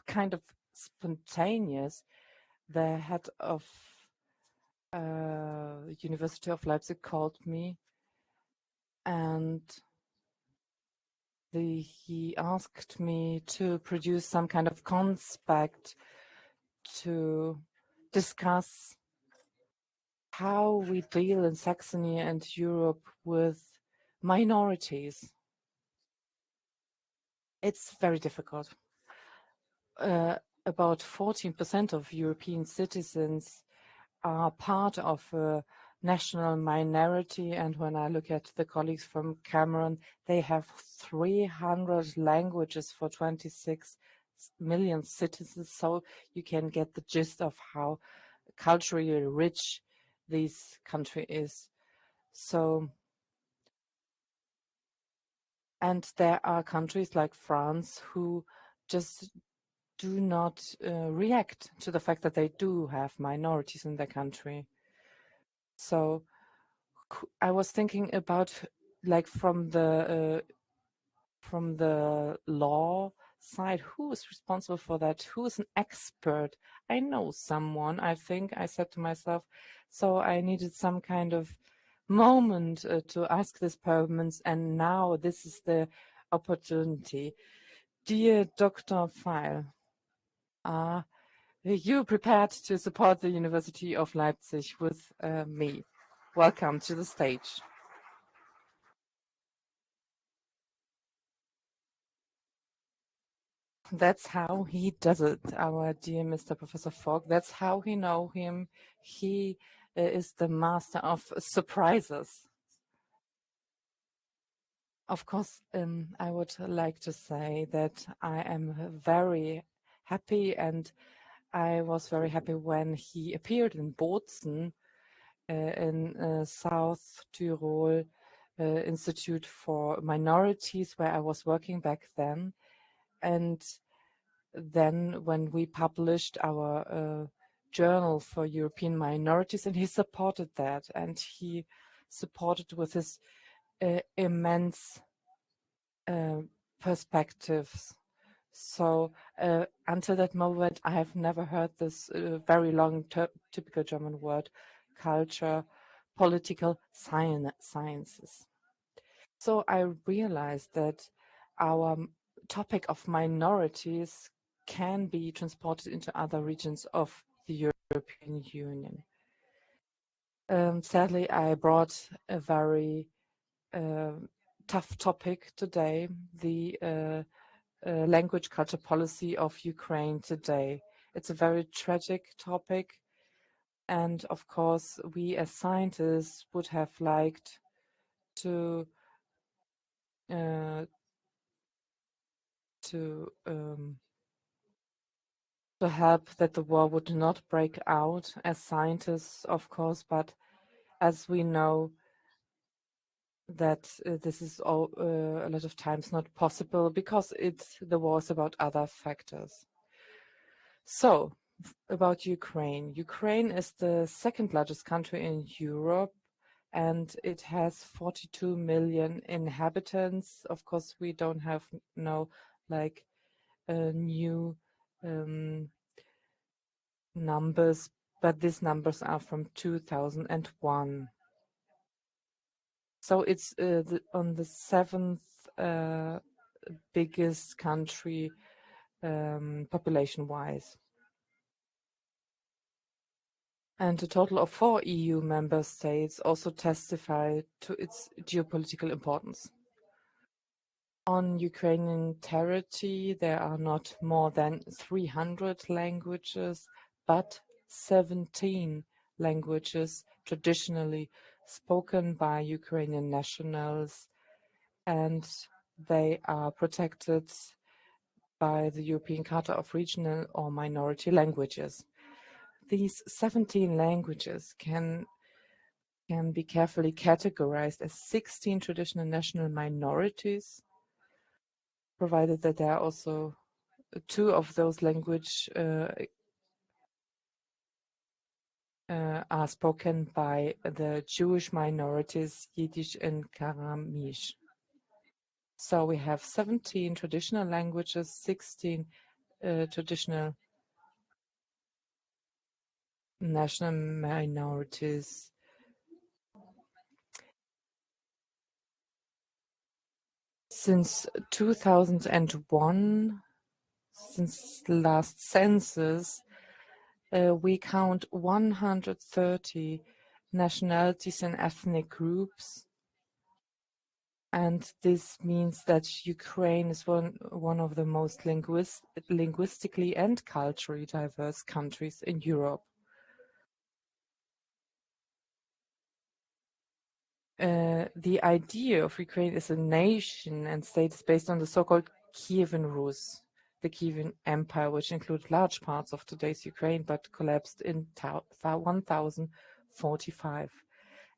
kind of spontaneous. The head of University of Leipzig called me, and he asked me to produce some kind of conspect to discuss how we deal in Saxony and Europe with minorities. It's very difficult. About 14% of European citizens are part of a national minority, and when I look at the colleagues from Cameroon, they have 300 languages for 26 million citizens, so you can get the gist of how culturally rich this country is. So, and there are countries like France who just do not react to the fact that they do have minorities in their country. So I was thinking about, like, from the law side, who is responsible for that? Who is an expert? I know someone, I think, I said to myself. So I needed some kind of moment to ask this person, and now this is the opportunity. Dear Dr. Pfeil, are you prepared to support the University of Leipzig with me? Welcome to the stage. That's how he does it, our dear Mr. Professor Fogg. That's how we know him. He is the master of surprises. Of course, I would like to say that I am very happy, and I was very happy when he appeared in Bozen in South Tyrol Institute for Minorities, where I was working back then. And then when we published our journal for European minorities, and he supported that, and he supported with his immense perspectives. So until that moment, I have never heard this very long, typical German word, culture, political sciences. So I realized that our topic of minorities can be transported into other regions of the European Union. Sadly, I brought a very tough topic today, the language culture policy of Ukraine today. It's a very tragic topic, and of course we as scientists would have liked to help that the war would not break out as scientists, of course, but as we know that this is all a lot of times not possible because the war is about other factors. So about Ukraine. Ukraine is the second largest country in Europe, and it has 42 million inhabitants. Of course, we don't have no like new numbers, but these numbers are from 2001. So it's on the seventh biggest country population-wise. And a total of 4 EU member states also testify to its geopolitical importance. On Ukrainian territory, there are not more than 300 languages, but 17 languages traditionally spoken by Ukrainian nationals, and they are protected by the European Charter of Regional or Minority Languages. These 17 languages can be carefully categorized as 16 traditional national minorities, provided that there are also 2 of those languages are spoken by the Jewish minorities, Yiddish and Karamish. So we have 17 traditional languages, 16 traditional national minorities. Since 2001, since the last census, we count 130 nationalities and ethnic groups. And this means that Ukraine is one of the most linguistically and culturally diverse countries in Europe. The idea of Ukraine as a nation and state is based on the so-called Kievan Rus, the Kievan Empire, which included large parts of today's Ukraine, but collapsed in 1045.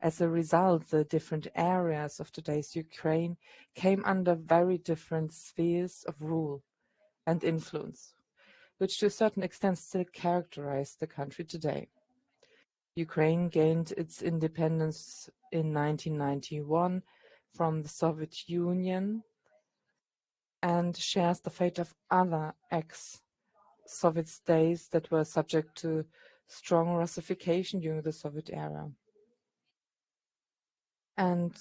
As a result, the different areas of today's Ukraine came under very different spheres of rule and influence, which to a certain extent still characterize the country today. Ukraine gained its independence in 1991 from the Soviet Union and shares the fate of other ex-Soviet states that were subject to strong Russification during the Soviet era. And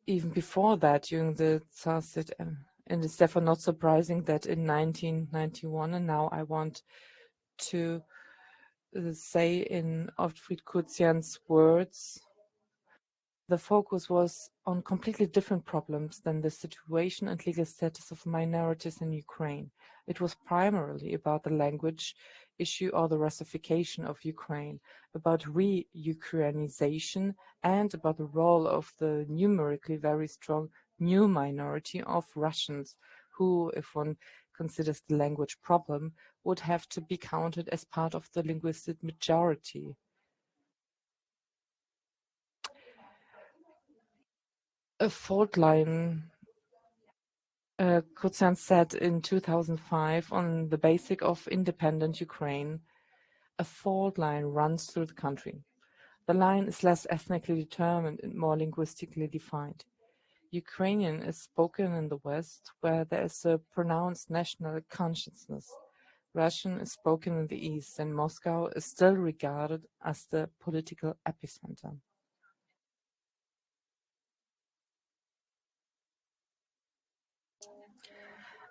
even before that, during the Tsarist, and it's therefore not surprising that in 1991, and now I want to say in Ottfried Kuzian's words, the focus was on completely different problems than the situation and legal status of minorities in Ukraine. It was primarily about the language issue or the Russification of Ukraine, about re-Ukrainization, and about the role of the numerically very strong new minority of Russians, who, if one considers the language problem, would have to be counted as part of the linguistic majority. A fault line, Kuzian said in 2005 on the basic of independent Ukraine, a fault line runs through the country. The line is less ethnically determined and more linguistically defined. Ukrainian is spoken in the West, where there is a pronounced national consciousness. Russian is spoken in the East, and Moscow is still regarded as the political epicenter.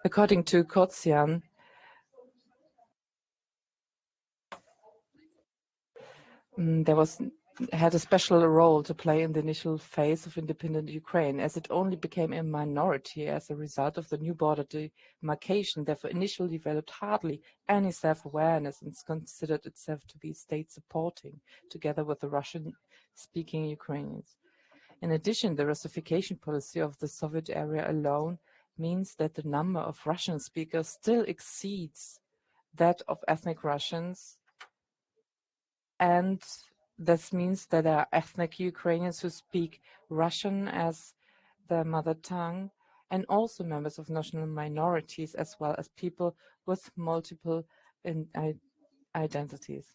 According to Kuzian, there had a special role to play in the initial phase of independent Ukraine, as it only became a minority as a result of the new border demarcation, therefore initially developed hardly any self-awareness and considered itself to be state-supporting, together with the Russian-speaking Ukrainians. In addition, the Russification policy of the Soviet area alone means that the number of Russian speakers still exceeds that of ethnic Russians, and this means that there are ethnic Ukrainians who speak Russian as their mother tongue, and also members of national minorities, as well as people with multiple identities.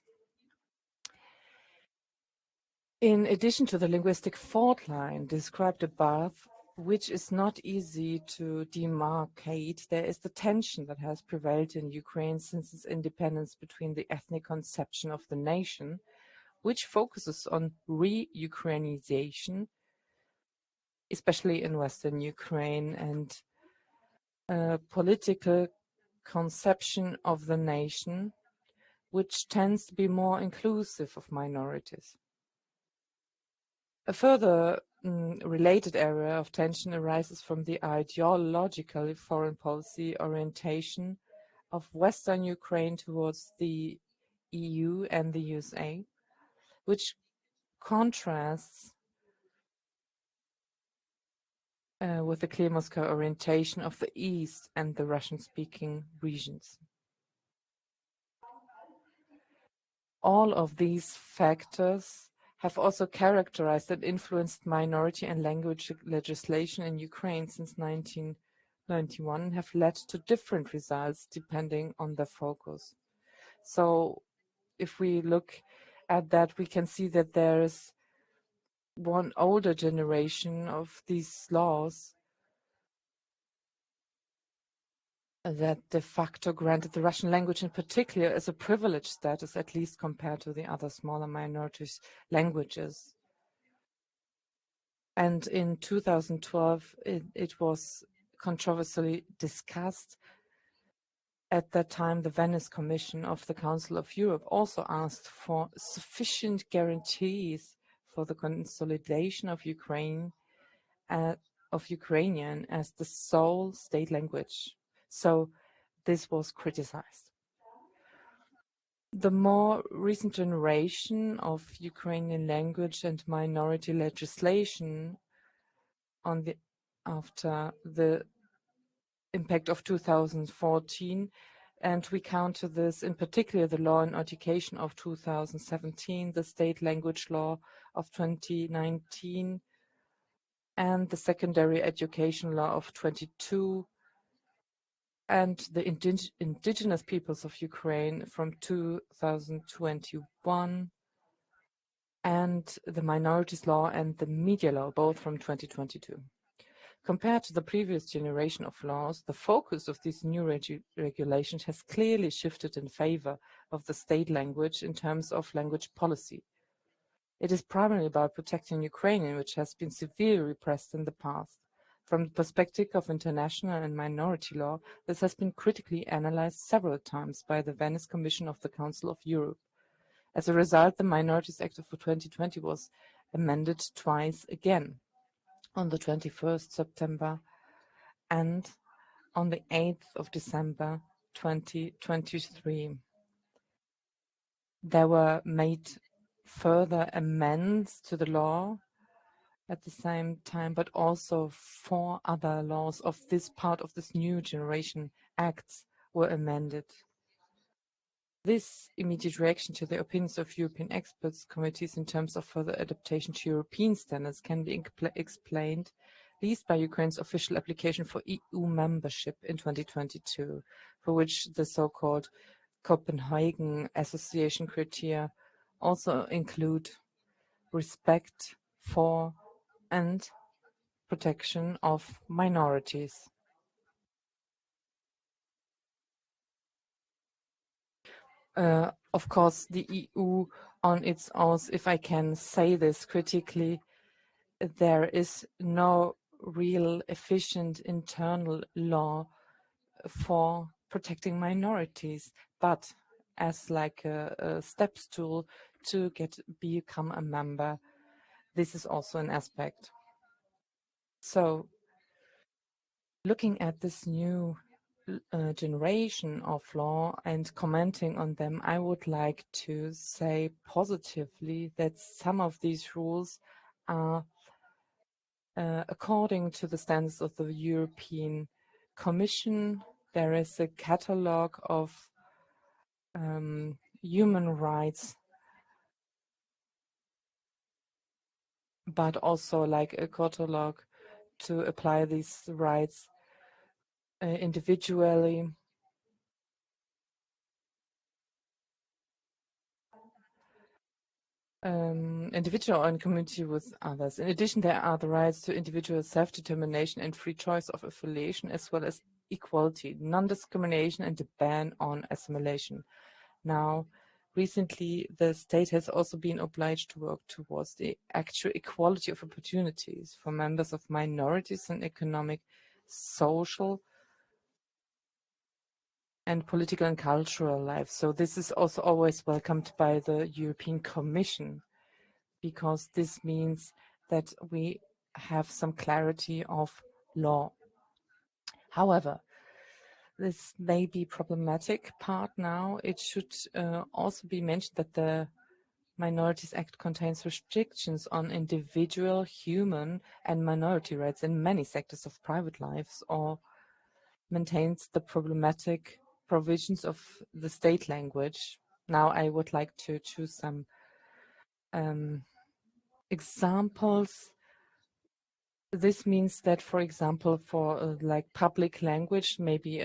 In addition to the linguistic fault line described above, which is not easy to demarcate, there is the tension that has prevailed in Ukraine since its independence between the ethnic conception of the nation, which focuses on re-Ukrainization, especially in Western Ukraine, and political conception of the nation, which tends to be more inclusive of minorities. A further related area of tension arises from the ideological foreign policy orientation of Western Ukraine towards the EU and the USA, which contrasts with the clear Moscow orientation of the East and the Russian-speaking regions. All of these factors have also characterized and influenced minority and language legislation in Ukraine since 1991 and have led to different results depending on their focus. So if we look at that, we can see that there is one older generation of these laws that de facto granted the Russian language in particular as a privileged status, at least compared to the other smaller minorities' languages. And in 2012, it was controversially discussed. At that time, the Venice Commission of the Council of Europe also asked for sufficient guarantees for the consolidation of Ukrainian as the sole state language. So this was criticized. The more recent generation of Ukrainian language and minority legislation after the impact of 2014, and we counter this in particular the law on education of 2017, the state language law of 2019, and the secondary education law of 22, and the indigenous peoples of Ukraine from 2021, and the minorities law and the media law, both from 2022. Compared to the previous generation of laws, the focus of these new regulations has clearly shifted in favor of the state language in terms of language policy. It is primarily about protecting Ukrainian, which has been severely repressed in the past. From the perspective of international and minority law, this has been critically analyzed several times by the Venice Commission of the Council of Europe. As a result, the Minorities Act of 2020 was amended twice again, on the 21st September and on the 8th of December 2023. There were made further amendments to the law at the same time, but also 4 other laws of this part of this new generation acts were amended. This immediate reaction to the opinions of European experts committees in terms of further adaptation to European standards can be explained at least by Ukraine's official application for EU membership in 2022, for which the so-called Copenhagen Association criteria also include respect for and protection of minorities. Of course, the EU on its own, if I can say this critically, there is no real efficient internal law for protecting minorities, but as like a steps tool to become a member, this is also an aspect. So looking at this new generation of law and commenting on them, I would like to say positively that some of these rules are according to the standards of the European Commission. There is a catalogue of human rights, but also like a catalogue to apply these rights individually. Individual and community with others. In addition, there are the rights to individual self-determination and free choice of affiliation, as well as equality, non-discrimination, and a ban on assimilation. Now, recently, the state has also been obliged to work towards the actual equality of opportunities for members of minorities in economic, social, and political and cultural life. So this is also always welcomed by the European Commission, because this means that we have some clarity of law. However, this may be problematic part now. It should also be mentioned that the Minorities Act contains restrictions on individual, human, and minority rights in many sectors of private lives, or maintains the problematic provisions of the state language. Now I would like to choose some examples. This means that, for example, for like public language, maybe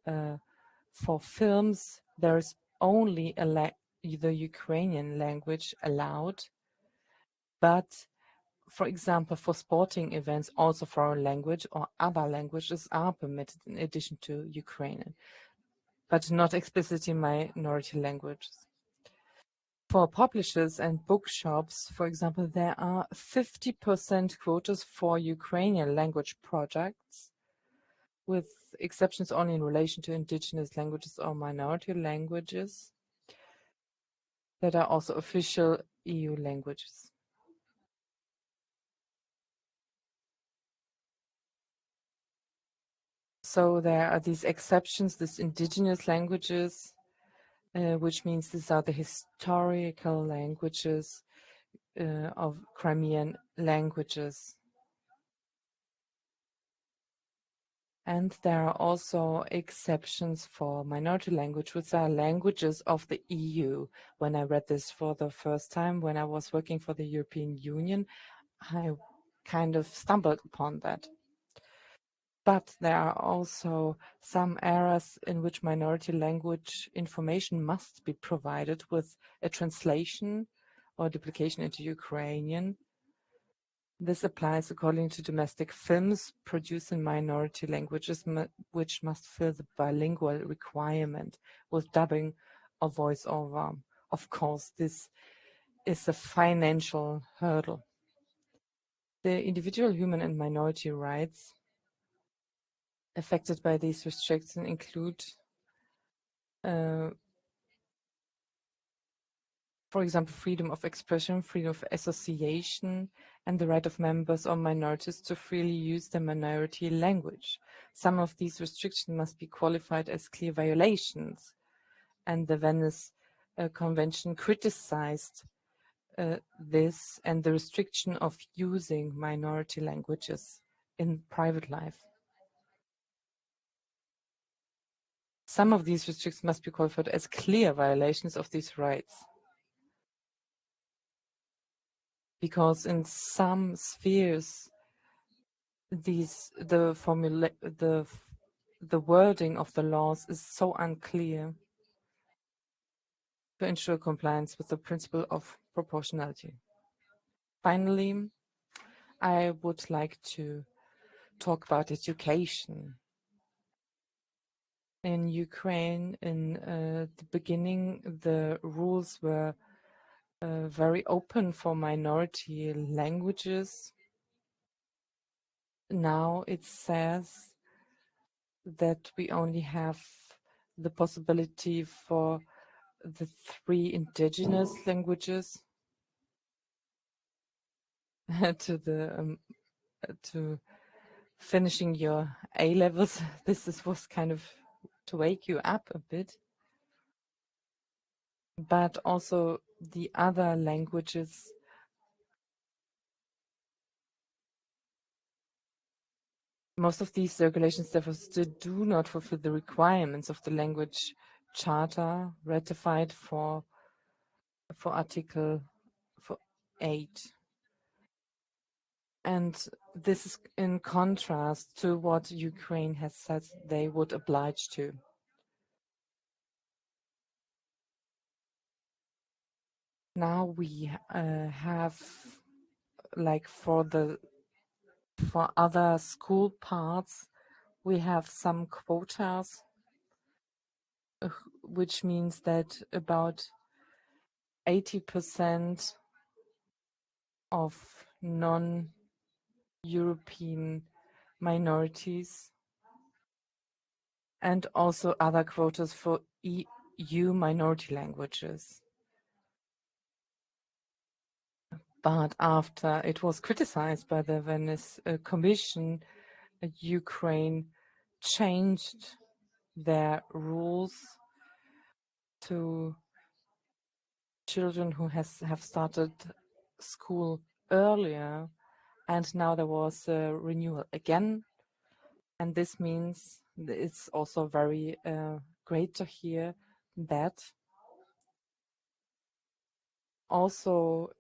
for films, there is only the Ukrainian language allowed, but For example, for sporting events, also foreign language or other languages are permitted in addition to Ukrainian, but not explicitly minority languages. For publishers and bookshops, for example, there are 50% quotas for Ukrainian language projects, with exceptions only in relation to indigenous languages or minority languages that are also official EU languages. So there are these exceptions, these indigenous languages, which means these are the historical languages of Crimean languages. And there are also exceptions for minority language, which are languages of the EU. When I read this for the first time, when I was working for the European Union, I kind of stumbled upon that. But there are also some areas in which minority language information must be provided with a translation or duplication into Ukrainian. This applies according to domestic films produced in minority languages, which must fill the bilingual requirement with dubbing or voiceover. Of course, this is a financial hurdle. The individual human and minority rights affected by these restrictions include, for example, freedom of expression, freedom of association, and the right of members or minorities to freely use their minority language. Some of these restrictions must be qualified as clear violations, and the Venice Convention criticized this and the restriction of using minority languages in private life. Some of these restrictions must be qualified as clear violations of these rights, because in some spheres, the wording of the laws is so unclear to ensure compliance with the principle of proportionality. Finally, I would like to talk about education. In Ukraine, in the beginning, the rules were very open for minority languages. Now it says that we only have the possibility for the 3 indigenous languages to finishing your A levels. This was kind of to wake you up a bit. But also the other languages, most of these regulations therefore still do not fulfill the requirements of the language charter ratified for Article 8. And this is in contrast to what Ukraine has said they would oblige to. Now we have, like for other school parts, we have some quotas, which means that about 80% of non-European minorities, and also other quotas for EU minority languages. But after it was criticized by the Venice Commission, Ukraine changed their rules to children who have started school earlier, and now there was a renewal again. And this means it's also very great to hear that also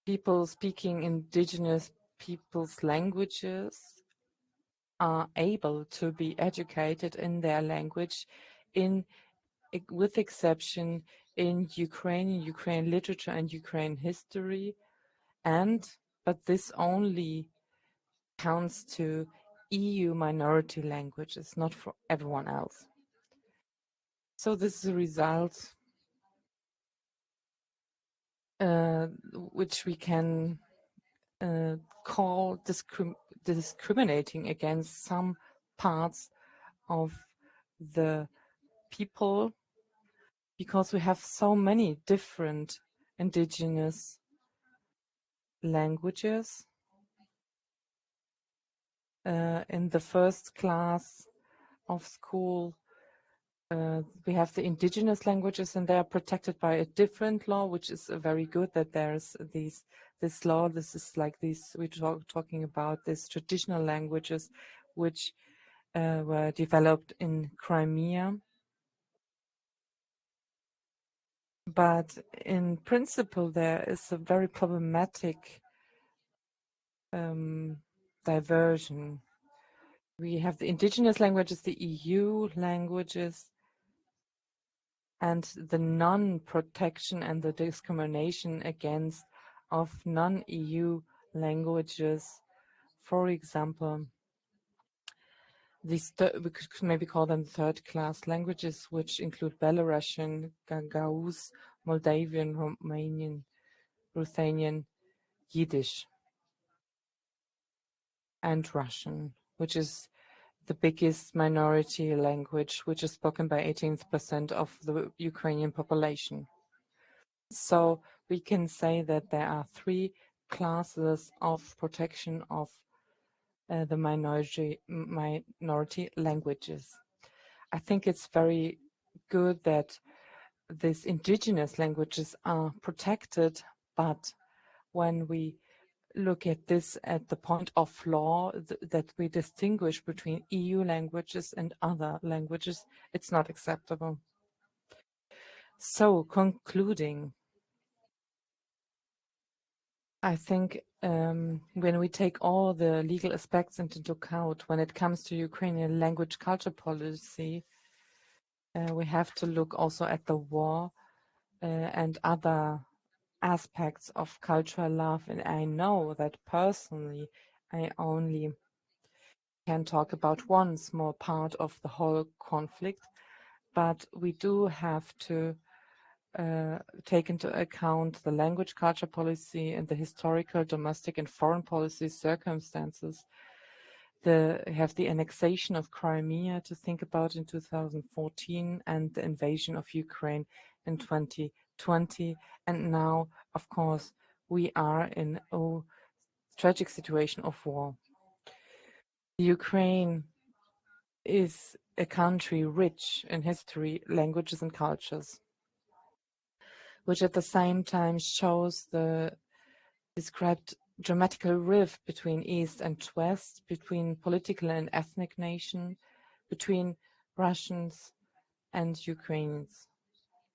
people speaking indigenous people's languages are able to be educated in their language, with exception in Ukrainian literature and Ukrainian history, and but this only counts to EU minority languages, not for everyone else. So this is a result which we can call discriminating against some parts of the people, because we have so many different indigenous languages. In the first class of school, we have the indigenous languages, and they are protected by a different law, which is very good that there's this law. This is like these, we're talking about these traditional languages which were developed in Crimea. But in principle, there is a very problematic diversion. We have the indigenous languages, the EU languages, and the non-protection and the discrimination against of non-EU languages. For example, these we could maybe call them third-class languages, which include Belarusian, Gagauz, Moldavian, Romanian, Ruthenian, Yiddish, and Russian, which is the biggest minority language, which is spoken by 18% of the Ukrainian population. So we can say that there are three classes of protection of the minority languages. I think it's very good that these indigenous languages are protected, but when we look at this at the point of law, that we distinguish between EU languages and other languages, it's not acceptable. So concluding, I think when we take all the legal aspects into account, when it comes to Ukrainian language culture policy, we have to look also at the war and other aspects of cultural love. And I know that personally, I only can talk about one small part of the whole conflict, but we do have to take into account the language culture policy and the historical, domestic and foreign policy circumstances. Have the annexation of Crimea to think about in 2014 and the invasion of Ukraine in 2020. And now, of course, we are in a tragic situation of war. Ukraine is a country rich in history, languages and cultures, which at the same time shows the described dramatical rift between East and West, between political and ethnic nation, between Russians and Ukrainians,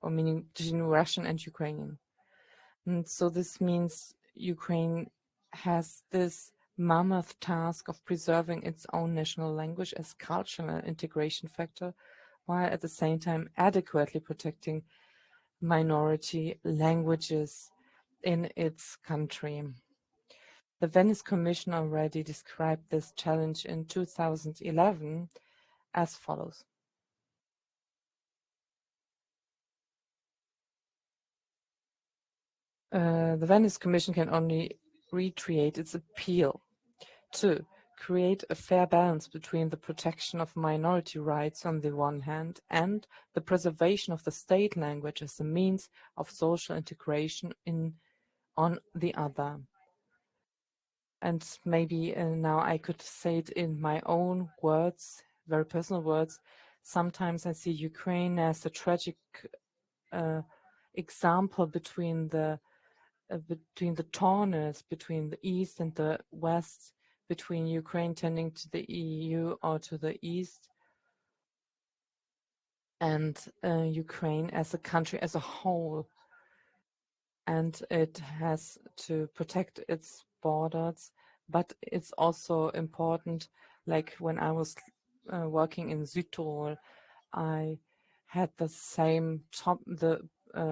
or meaning between Russian and Ukrainian. And so this means Ukraine has this mammoth task of preserving its own national language as cultural integration factor, while at the same time adequately protecting minority languages in its country. The Venice Commission already described this challenge in 2011 as follows. The Venice Commission can only reiterate its appeal to create a fair balance between the protection of minority rights on the one hand and the preservation of the state language as a means of social integration on the other. And maybe now I could say it in my own words, very personal words. Sometimes I see Ukraine as a tragic example between the tallness between the East and the West, between Ukraine tending to the EU or to the East, and Ukraine as a country as a whole. And it has to protect its borders, but it's also important, like when I was working in Südtirol, I had the same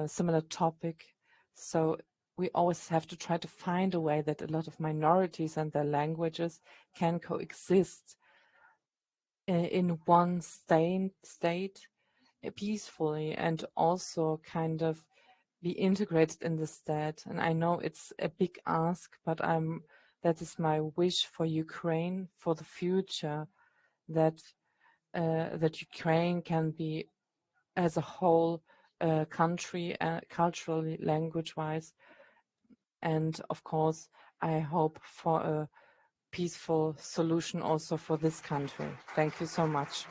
similar topic. So we always have to try to find a way that a lot of minorities and their languages can coexist in one state peacefully, and also kind of be integrated in the state. And I know it's a big ask, but that is my wish for Ukraine for the future, that that Ukraine can be as a whole country, culturally, language-wise. And of course, I hope for a peaceful solution also for this country. Thank you so much.